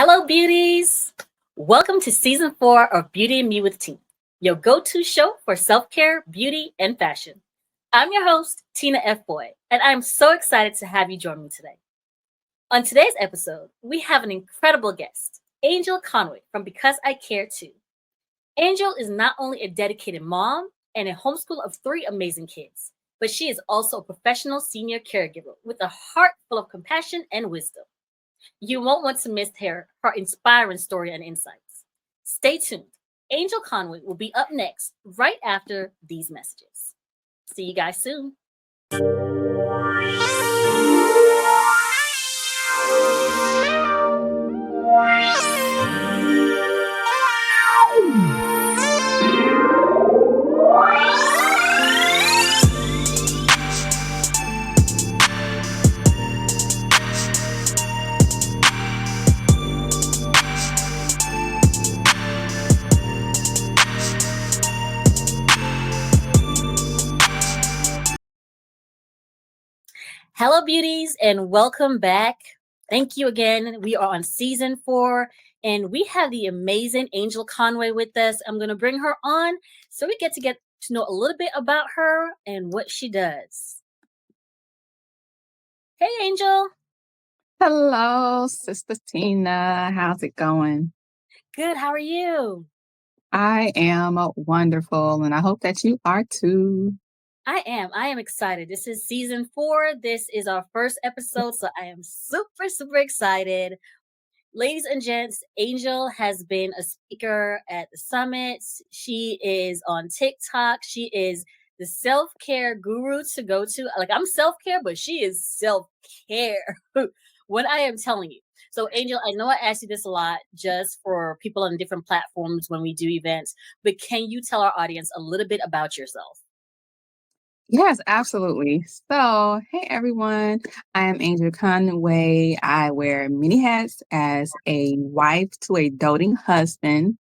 Hello, beauties! Welcome to season 4 of Beauty and Me with Tina, your go to show for self care, beauty, and fashion. I'm your host, Tina F. Boy, and I'm so excited to have you join me today. On today's episode, we have an incredible guest, Angel Conway from Because I Care Too. Angel is not only a dedicated mom and a homeschool of 3 amazing kids, but she is also a professional senior caregiver with a heart full of compassion and wisdom. You won't want to miss her inspiring story and insights. Stay tuned. Angel Conway will be up next right after these messages. See you guys soon. Hello, beauties, and welcome back. Thank you again. We are on season 4, and we have the amazing Angel Conway with us. I'm going to bring her on so we get to know a little bit about her and what she does. Hey, Angel. Hello, Sister Tina. How's it going? Good. How are you? I am wonderful, and I hope that you are too. I am. I am excited. This is season 4. This is our first episode, so I am super, super excited. Ladies and gents, Angel has been a speaker at the summits. She is on TikTok. She is the self-care guru to go to. Like, I'm self-care, but she is self-care. What I am telling you. So, Angel, I know I asked you this a lot just for people on different platforms when we do events, but can you tell our audience a little bit about yourself? Yes, absolutely. So, hey everyone, I am Angel Conway. I wear many hats as a wife to a doting husband.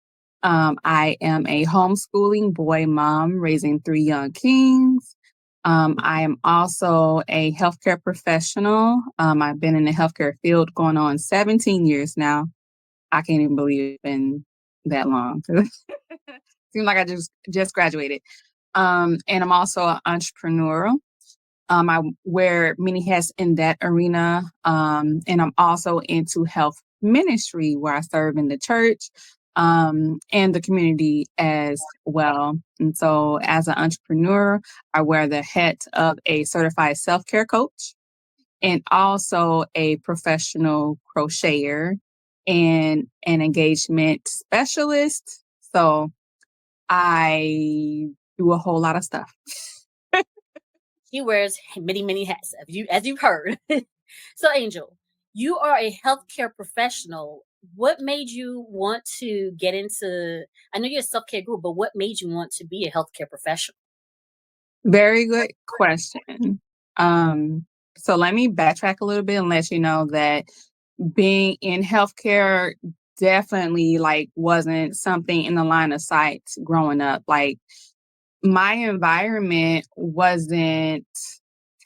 I am a homeschooling boy mom raising 3 young kings. I am also a healthcare professional. I've been in the healthcare field going on 17 years now. I can't even believe it's been that long. Seems like I just graduated. And I'm also an entrepreneur. I wear many hats in that arena. And I'm also into health ministry where I serve in the church and the community as well. And so as an entrepreneur, I wear the hat of a certified self-care coach and also a professional crocheter and an engagement specialist. So I do a whole lot of stuff. She wears many, many hats, as you've heard. So, Angel, you are a healthcare professional. What made you want to get into? I know you're a self care group, but what made you want to be a healthcare professional? Very good question. Um, so let me backtrack a little bit and let you know that being in healthcare definitely like wasn't something in the line of sight growing up. Like my environment wasn't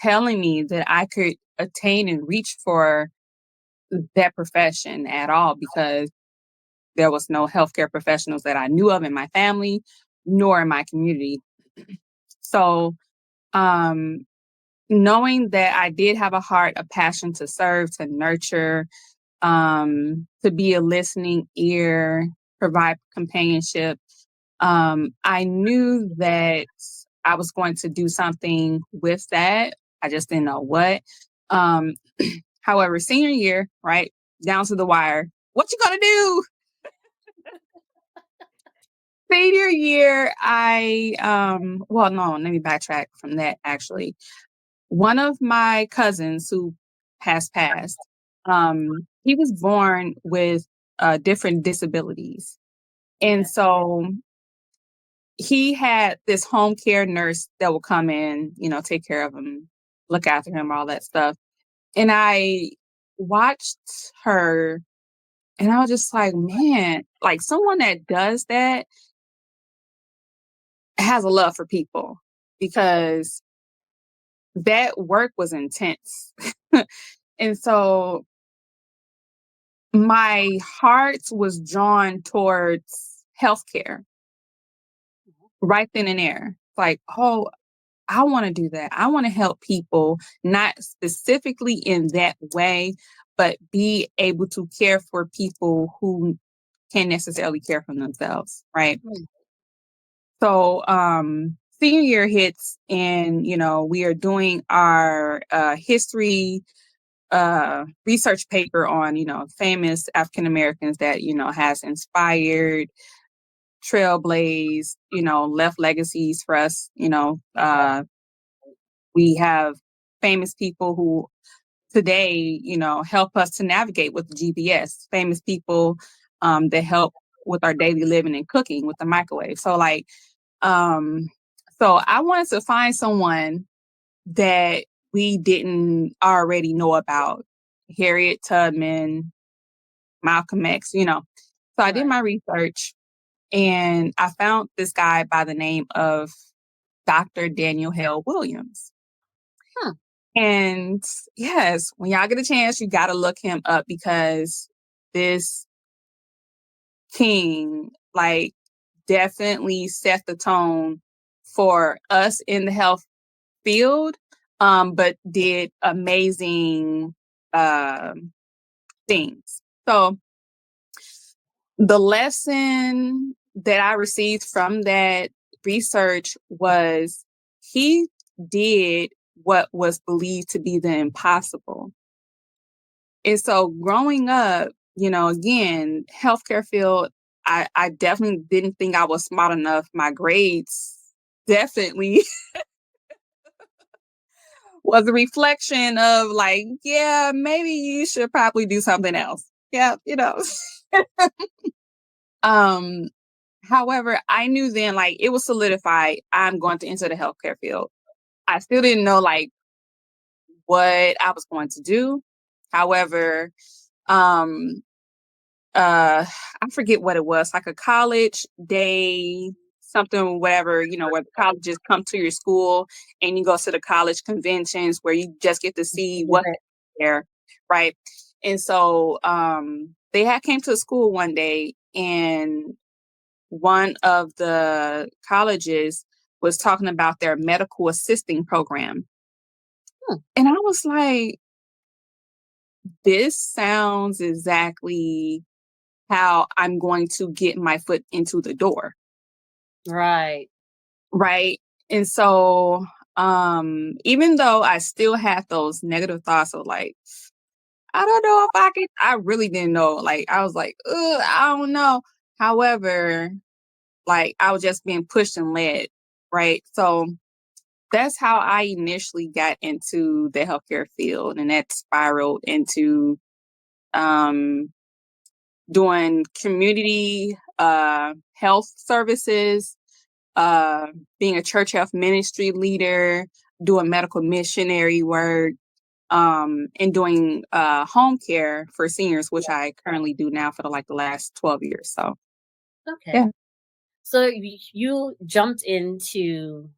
telling me that I could attain and reach for that profession at all because there was no healthcare professionals that I knew of in my family nor in my community. So, um, knowing that I did have a heart, a passion to serve, to nurture, to be a listening ear, provide companionship, I knew that I was going to do something with that. I just didn't know what. Um, however, senior year, right, down to the wire, what you gonna do? Senior year, well, no, let me backtrack from that actually. One of my cousins who has passed, he was born with different disabilities. And Okay. so he had this home care nurse that would come in, take care of him, look after him, all that stuff. And I watched her and I was just like, man, like someone that does that has a love for people because that work was intense. And so my heart was drawn towards healthcare right then and there. Like, oh, I want to do that. I want to help people, not specifically in that way, but be able to care for people who can't necessarily care for themselves, right? Mm. So, senior year hits, and we are doing our history research paper on famous African Americans that has inspired, trailblazed, left legacies for us. We have famous people who today, help us to navigate with GPS, famous people that help with our daily living and cooking with the microwave. So um, so I wanted to find someone that we didn't already know about. Harriet Tubman, Malcolm X. So I did Right. my research and I found this guy by the name of Dr. Daniel Hale Williams. Huh. And yes, when y'all get a chance, you got to look him up because this king, definitely set the tone for us in the health field, but did amazing things. So the lesson that I received from that research was he did what was believed to be the impossible. And so growing up, again, healthcare field, I definitely didn't think I was smart enough. My grades definitely was a reflection of yeah, maybe you should probably do something else. Yeah. um, However, I knew then it was solidified. I'm going to enter the healthcare field. I still didn't know what I was going to do. However, um, I forget what it was, like a college day, something, whatever, where the colleges come to your school and you go to the college conventions where you just get to see what's there, right? And so they had came to the school one day and one of the colleges was talking about their medical assisting program. Hmm. And I was like, this sounds exactly how I'm going to get my foot into the door. Right. Right. And so, even though I still had those negative thoughts of I don't know if I could, I really didn't know. I was like, ugh, I don't know. However, I was just being pushed and led. Right. So that's how I initially got into the healthcare field, and that spiraled into, um, doing community health services, being a church health ministry leader, doing medical missionary work, and doing home care for seniors, which I currently do now for the last 12 years. So Okay. yeah. So you jumped into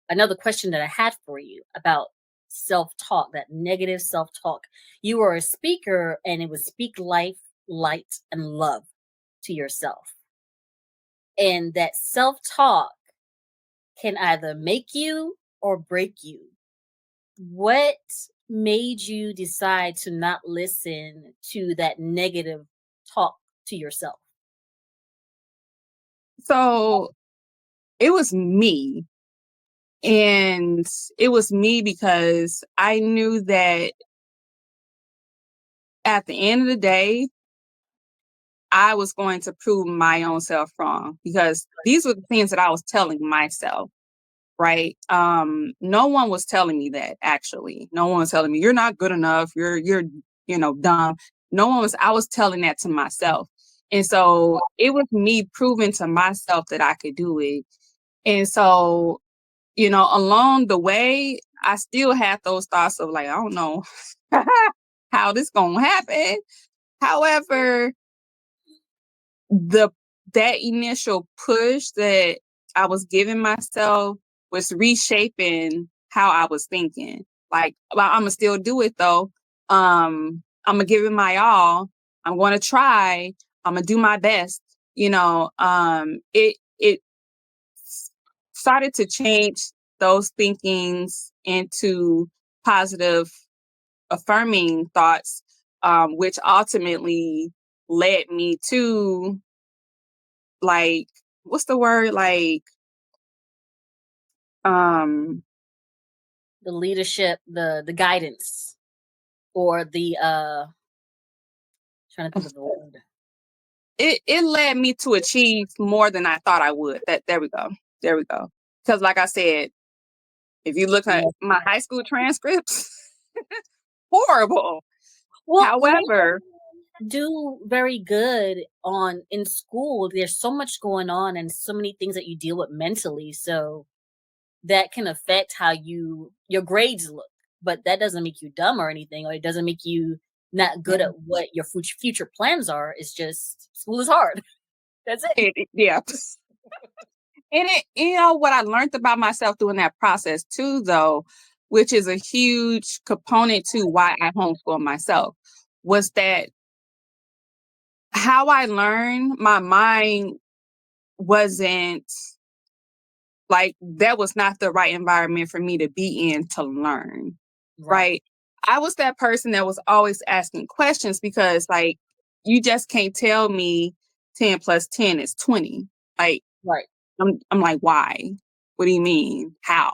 another question that I had for you about self-talk, that negative self-talk. You were a speaker and it was speak life, light, and love to yourself. And that self-talk can either make you or break you. What made you decide to not listen to that negative talk to yourself? So it was me. And it was me because I knew that at the end of the day, I was going to prove my own self wrong because these were the things that I was telling myself, right? No one was telling me that actually. No one was telling me you're not good enough, you're dumb. No one was I was telling that to myself. And so it was me proving to myself that I could do it. And so, along the way, I still had those thoughts of I don't know how this gonna happen. However, the that initial push that I was giving myself was reshaping how I was thinking. Well, I'm gonna still do it though. I'm gonna give it my all. I'm going to try. I'm going to do my best. It started to change those thinkings into positive, affirming thoughts, which ultimately led me to, like, what's the word? Like, um, The leadership, the guidance, or the trying to think of the word. it led me to achieve more than I thought I would. There we go. There we go. Because like I said, if you look at Yeah. my high school transcripts, horrible. Well, most However, do very good on in school. There's so much going on and so many things that you deal with mentally. So that can affect how your grades look. But that doesn't make you dumb or anything, or it doesn't make you not good yeah, at what your future plans are. It's just school is hard. That's it. yeah. And what I learned about myself during that process too, though, which is a huge component to why I homeschool myself, was that how I learned, my mind wasn't like, that was not the right environment for me to be in to learn, Right. right? I was that person that was always asking questions because, like, you just can't tell me 10 plus 10 is 20. Like, Right. I'm like, why? What do you mean? How?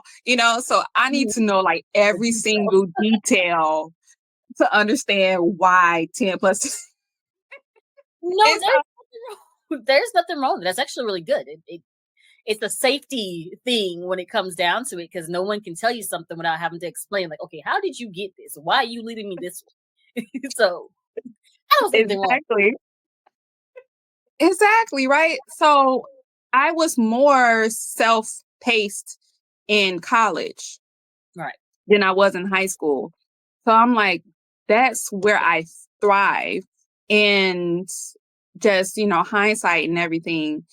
So I need Mm, to know like the every detail. single detail to understand why 10 plus. No, And there's so nothing wrong. There's nothing wrong. That's actually really good. It's a safety thing when it comes down to it, because no one can tell you something without having to explain. Like, okay, how did you get this? Why are you leading me this way? So I don't see anything wrong. exactly, exactly, right? So I was more self-paced in college Right. than I was in high school. So I'm like, that's where I thrive. And just, hindsight and everything,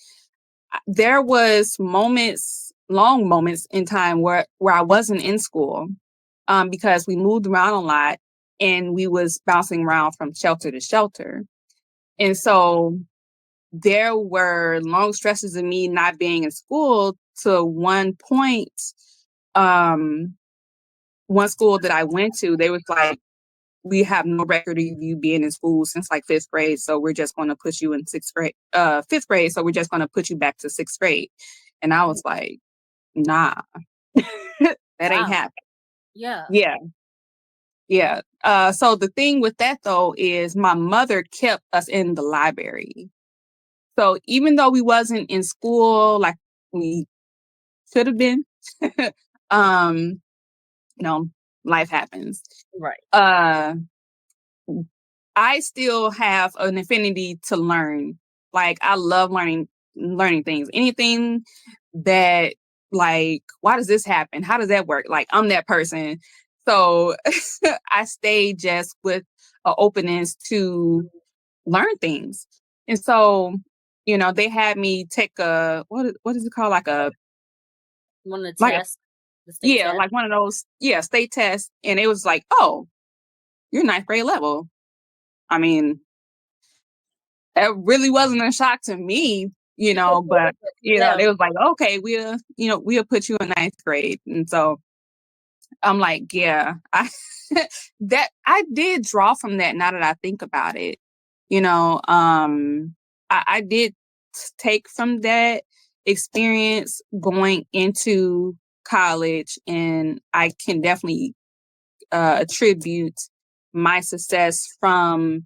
there was moments, long moments in time where I wasn't in school, because we moved around a lot and we was bouncing around from shelter to shelter. And so there were long stretches of me not being in school to one point. Um, One school that I went to, they was like, we have no record of you being in school since like fifth grade. So we're just going to put you in fifth grade. So we're just going to put you back to sixth grade. And I was like, nah, that ain't Wow. happening. Yeah. Yeah. Yeah. So the thing with that though is my mother kept us in the library. So even though we wasn't in school like we should have been, um, you know, life happens. Right. Uh, I still have an affinity to learn. Like I love learning things. Anything that, like, why does this happen? How does that work? Like I'm that person. So I stay just with an openness to learn things. And so, they had me take what is it called? One of the Like a tests, the state yeah, test. like one of those, yeah, state tests. And it was like, oh, you're ninth grade level. I mean, it really wasn't a shock to me, but Yeah. it was like, okay, we'll put you in ninth grade. And so I'm like, yeah, that I did draw from that now that I think about it. I did take from that experience going into college, and I can definitely attribute my success from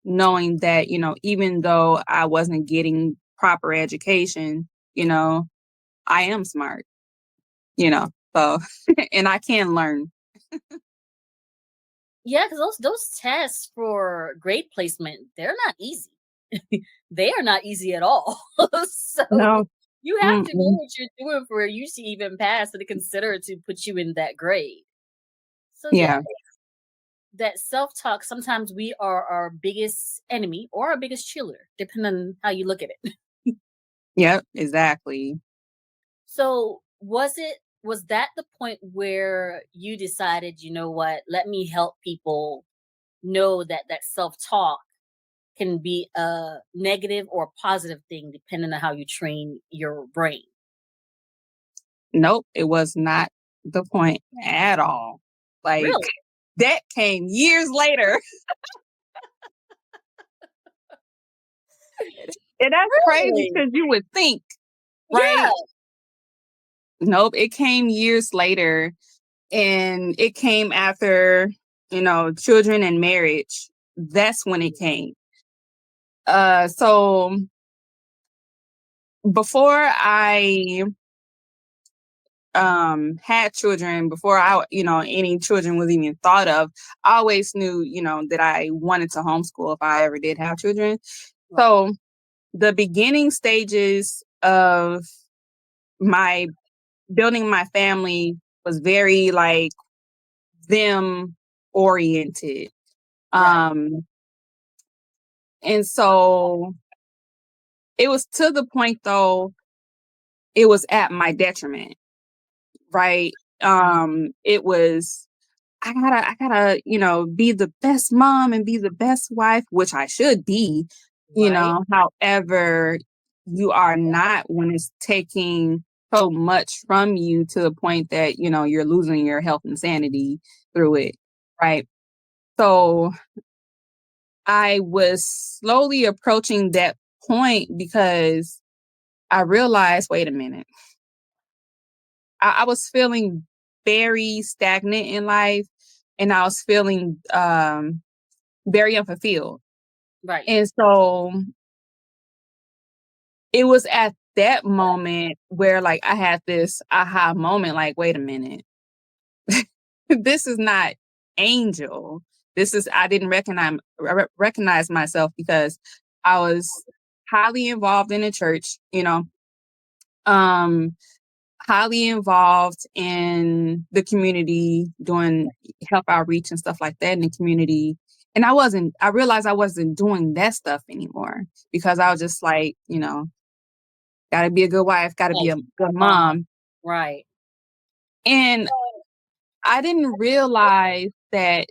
knowing that, even though I wasn't getting proper education, I am smart, so, and I can learn. Yeah, because those tests for grade placement, they're not easy. They are not easy at all. So No. you have to know Mm-mm. what you're doing for you to even pass and to consider to put you in that grade. So yeah, Yeah. that self-talk, sometimes we are our biggest enemy or our biggest cheerleader, depending on how you look at it. Yep. Exactly. So was that the point where you decided, you know what, let me help people know that self-talk can be a negative or a positive thing depending on how you train your brain. Nope, it was not the point at all. Like, Really? that came years later. And that's crazy Really? because you would think, Yeah. right? Nope, it came years later, and it came after, children and marriage. That's when it came. So before I had children, before any children was even thought of, I always knew, that I wanted to homeschool if I ever did have children. Right. So the beginning stages of my building my family was very like them oriented. Right. Um and so it was to the point though, it was at my detriment, right? It was I gotta, be the best mom and be the best wife, which I should be, Right. however, you are not when it's taking so much from you to the point that, you're losing your health and sanity through it. Right. So I was slowly approaching that point because I realized, wait a minute, I was feeling very stagnant in life, and I was feeling very unfulfilled. Right. And so it was at that moment where like I had this aha moment, like, wait a minute, this is not Angel. This is I didn't recognize myself because I was highly involved in the church, um, highly involved in the community, doing help outreach and stuff like that in the community. And I realized I wasn't doing that stuff anymore because I was just like, gotta be a good wife, gotta be Like, a good mom. mom. Right. And I didn't realize that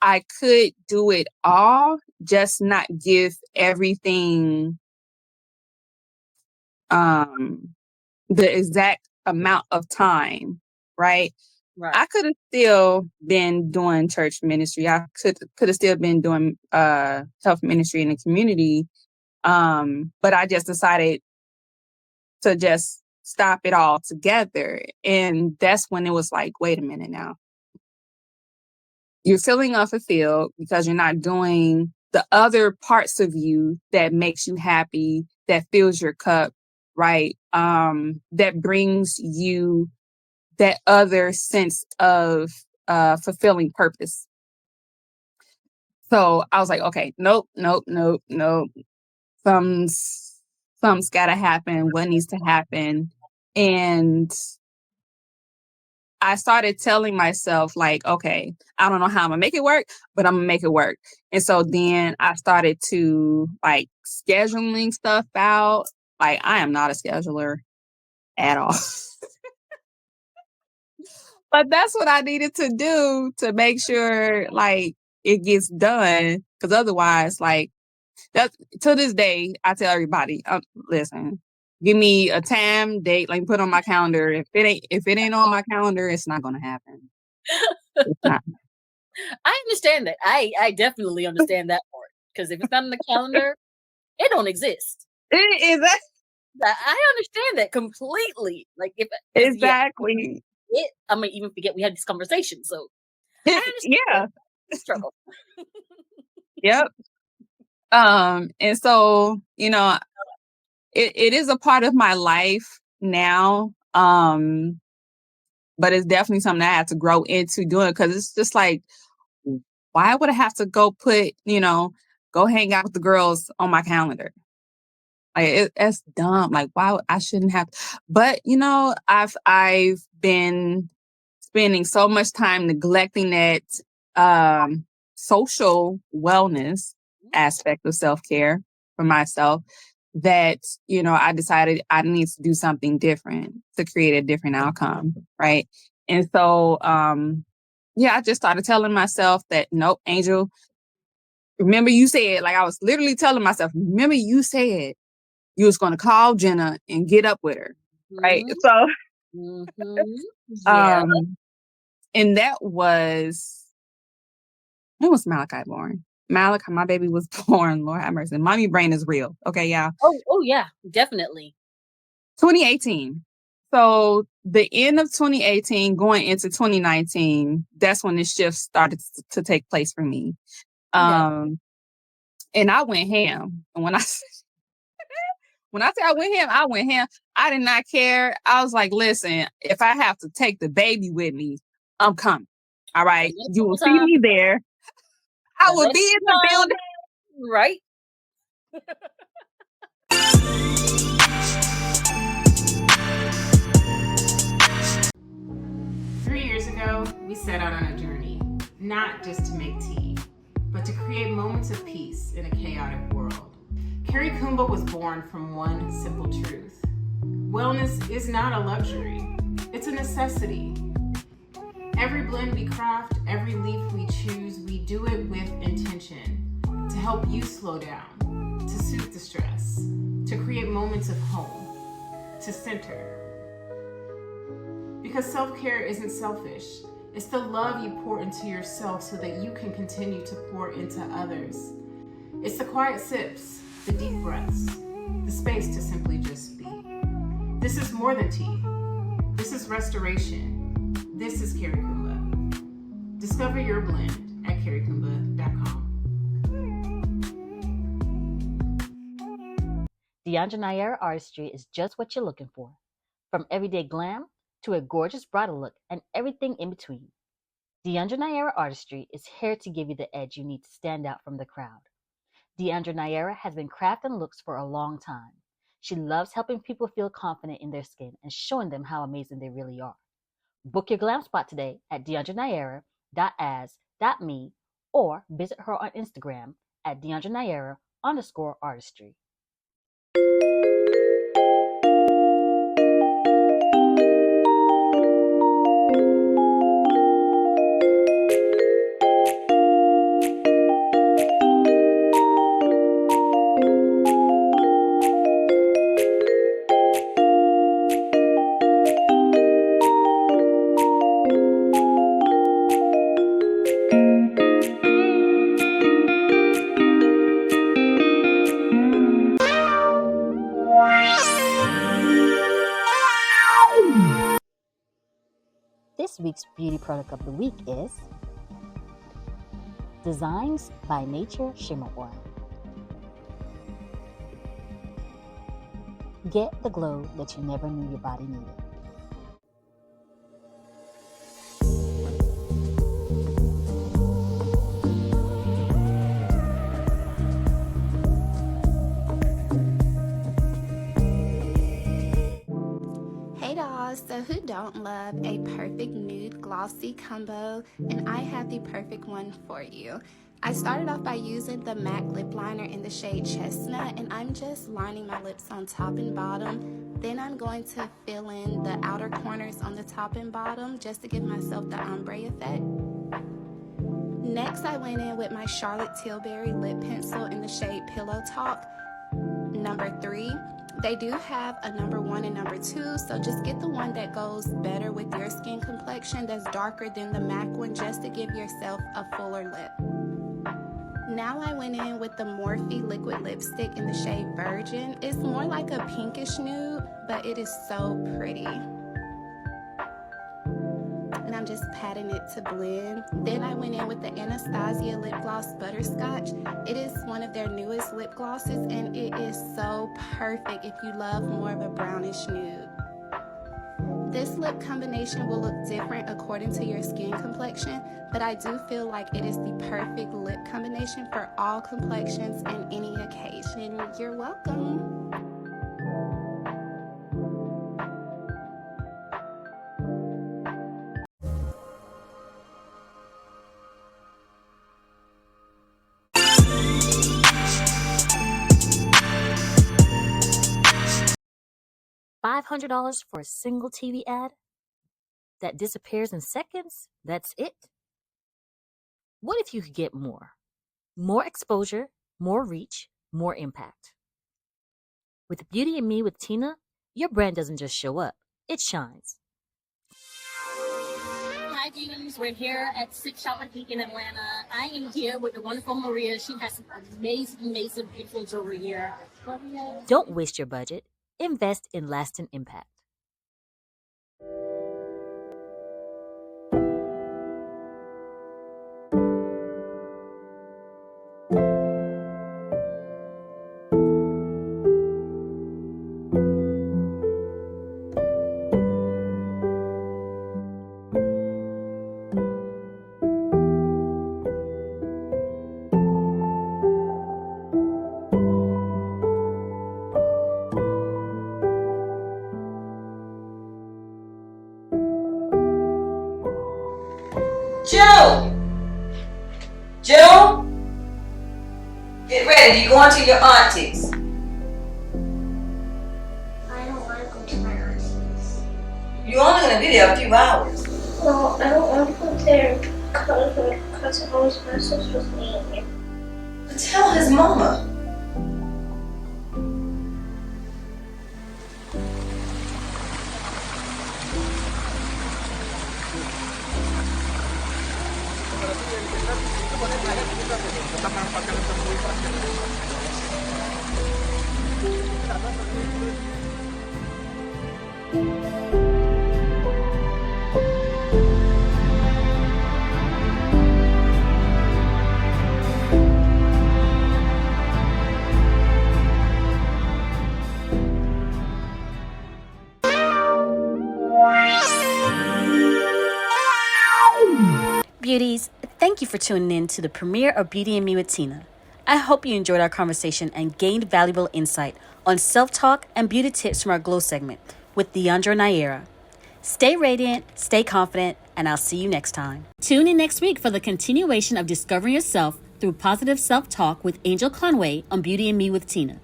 I could do it all, just not give everything um the exact amount of time, right? Right. I could have still been doing church ministry. I could have still been doing health ministry in the community. But I just decided to just stop it all together. And that's when it was like, wait a minute now. You're feeling unfulfilled because you're not doing the other parts of you that makes you happy, that fills your cup, right? That brings you that other sense of fulfilling purpose. So I was like, okay, nope, nope, nope, nope. Something's something's gotta happen. What needs to happen? And I started telling myself, like, okay, I don't know how I'm gonna make it work, but I'm gonna make it work. And so then I started to like scheduling stuff out. Like, I am not a scheduler at all. But that's what I needed to do to make sure like it gets done. Cause otherwise, like that to this day, I tell everybody, listen, give me a time, date, like put on my calendar. If it ain't on my calendar, it's not gonna happen. It's not. I understand that. I definitely understand that part because if it's not on the calendar, it don't exist. It is that I understand that completely. Like if because yeah, exactly. I might even forget we had this conversation. So I understand Yeah. the struggle. Yep. And so, it is a part of my life now. But it's definitely something that I have to grow into doing because it's just like, why would I have to go hang out with the girls on my calendar? Like that's dumb. Like I shouldn't have. But I've been spending so much time neglecting that social wellness aspect of self care for myself that I decided I need to do something different to create a different outcome, right? And so yeah, I just started telling myself that nope, Angel, remember you said, like I was literally telling myself, remember you said you was going to call Jenna and get up with her. Right. Mhm. So, Mhm. Yeah. um, and that was, when was Malachi born? Malachi, my baby was born, Lord have mercy. Mommy brain is real. Okay, y'all. Oh, yeah, definitely. 2018. So the end of 2018, going into 2019, that's when the shift started to take place for me. Okay. And I went ham. And when I say I went ham, I went ham. I did not care. I was like, listen, if I have to take the baby with me, I'm coming. All Done right. it a You will couple see times. me there. I Done will it be a in couple the times. building. Right? 3 years ago, we set out on a journey, not just to make tea, but to create moments of peace in a chaotic world. Carrie Kumba was born from one simple truth. Wellness is not a luxury, it's a necessity. Every blend we craft, every leaf we choose, we do it with intention to help you slow down, to soothe the stress, to create moments of home, to center. Because self-care isn't selfish. It's the love you pour into yourself so that you can continue to pour into others. It's the quiet sips, the deep breaths, the space to simply just be. This is more than tea. This is restoration. This is Carrie Kumba. Discover your blend at carriekumba.com. Deandra Nair artistry is just what you're looking for. From everyday glam to a gorgeous bridal look and everything in between. Deandra Nair artistry is here to give you the edge you need to stand out from the crowd. Deandra Nair has been crafting looks for a long time. She loves helping people feel confident in their skin and showing them how amazing they really are. Book your glam spot today at deandranaira.as.me or visit her on Instagram at deandranaira_artistry. This week's beauty product of the week is Designs by Nature Shimmer Oil. Get the glow that you never knew your body needed. Hey dolls, so who don't love a perfect nude glossy combo? And I have the perfect one for you. I started off by using the MAC lip liner in the shade Chestnut, and I'm just lining my lips on top and bottom. Then I'm going to fill in the outer corners on the top and bottom just to give myself the ombre effect. Next, I went in with my Charlotte Tilbury lip pencil in the shade Pillow Talk. Number 3. They do have a number 1 and number 2, so just get the one that goes better with your skin complexion that's darker than the MAC one just to give yourself a fuller lip. Now I went in with the Morphe liquid lipstick in the shade Virgin. It's more like a pinkish nude, but it is so pretty. And I'm just patting it to blend. Then I went in with the Anastasia lip gloss Butterscotch. It is one of their newest lip glosses, and it is so perfect if you love more of a brownish nude. This lip combination will look different according to your skin complexion, but I do feel like it is the perfect lip combination for all complexions and any occasion. You're welcome. $500 for a single TV ad that disappears in seconds? That's it? What if you could get more? More exposure, more reach, more impact. With Beauty and Me with Tina, your brand doesn't just show up, it shines. Hi, beauties. We're here at Six Shop and Geek in Atlanta. I am here with the wonderful Maria. She has some amazing, beautiful jewelry here. Don't waste your budget. Invest in lasting impact. Joe, get ready. You're going to your auntie's. I don't want to go to my auntie's. You're only going to be there a few hours. No, I don't want to go there because my cousin always messes with me. But tell his mama. Beauties, thank you for tuning in to the premiere of Beauty and Me with Tina. I hope you enjoyed our conversation and gained valuable insight on self-talk and beauty tips from our Glow segment with Deandra Naira. Stay radiant, stay confident, and I'll see you next time. Tune in next week for the continuation of discovering yourself through positive self-talk with Angel Conway on Beauty and Me with Tina.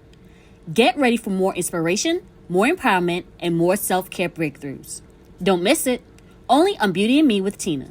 Get ready for more inspiration, more empowerment, and more self-care breakthroughs. Don't miss it, only on Beauty and Me with Tina.